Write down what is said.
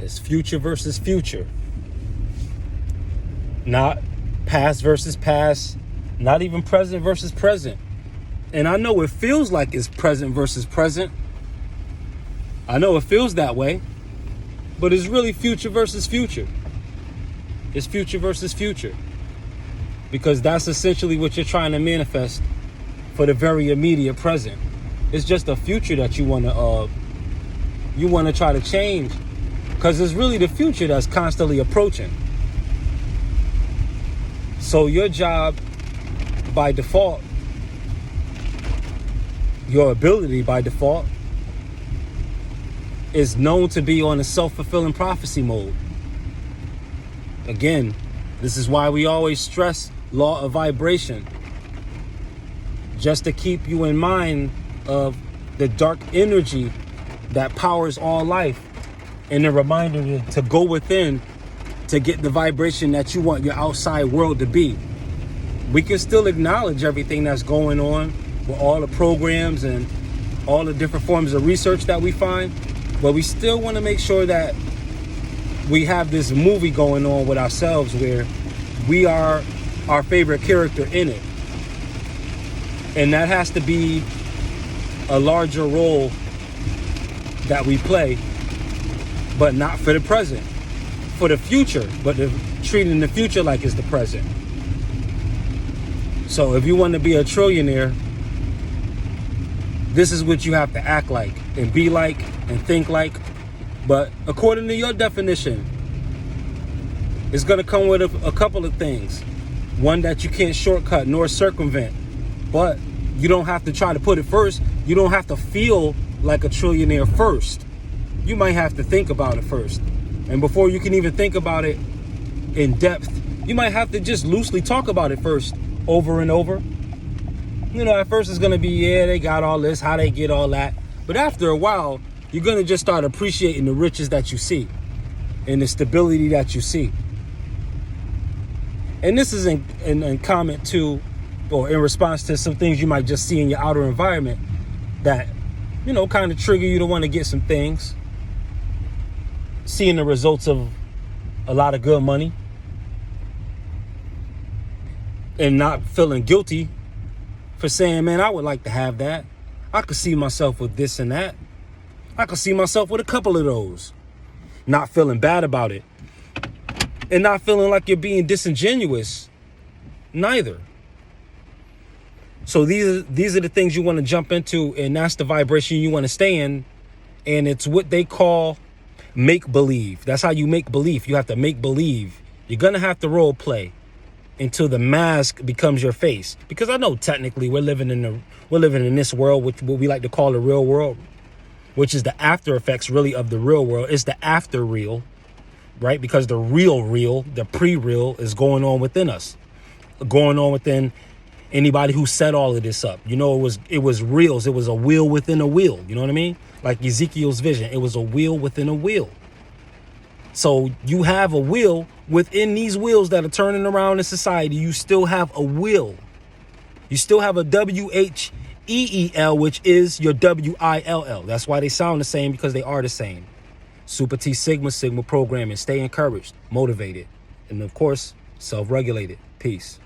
It's future versus future. Not past versus past. Not even present versus present. And I know it feels like it's present versus present. I know it feels that way. But it's really future versus future. It's future versus future. Because that's essentially what you're trying to manifest for the very immediate present. It's just a future that you want to try to change, because it's really the future that's constantly approaching. So your job by default, your ability by default, is known to be on a self-fulfilling prophecy mode. Again, this is why we always stress law of vibration, just to keep you in mind of the dark energy that powers all life, and a reminder to go within to get the vibration that you want your outside world to be. We can still acknowledge everything that's going on with all the programs and all the different forms of research that we find, but we still want to make sure that we have this movie going on with ourselves where we are our favorite character in it. And that has to be a larger role that we play, but not for the present, for the future, but treating the future like it's the present. So if you want to be a trillionaire, this is what you have to act like and be like and think like. But according to your definition, it's going to come with a couple of things. One that you can't shortcut nor circumvent, but you don't have to try to put it first. You don't have to feel like a trillionaire first. You might have to think about it first. And before you can even think about it in depth, you might have to just loosely talk about it first, over and over. You know, at first it's going to be, yeah, they got all this, how they get all that. But after a while, you're going to just start appreciating the riches that you see and the stability that you see. And this is in comment to, or in response to some things you might just see in your outer environment that, you know, kind of trigger you to want to get some things. Seeing the results of a lot of good money and not feeling guilty for saying, man, I would like to have that. I could see myself with this and that. I could see myself with a couple of those. Not feeling bad about it. And not feeling like you're being disingenuous, neither. So these are the things you want to jump into, and that's the vibration you want to stay in. And it's what they call make believe. That's how you make believe. You have to make believe. You're gonna have to role play until the mask becomes your face. Because I know technically we're living in this world, which what we like to call the real world, which is the after effects really of the real world. It's the after real. Right? Because the real, the pre-real is going on within us, going on within anybody who set all of this up. You know, it was reals. It was a wheel within a wheel. You know what I mean? Like Ezekiel's vision. It was a wheel within a wheel. So you have a wheel within these wheels that are turning around in society. You still have a will. You still have a WHEEL, which is your WILL. That's why they sound the same, because they are the same. Super T Sigma programming. Stay encouraged, motivated, and of course, self-regulated. Peace.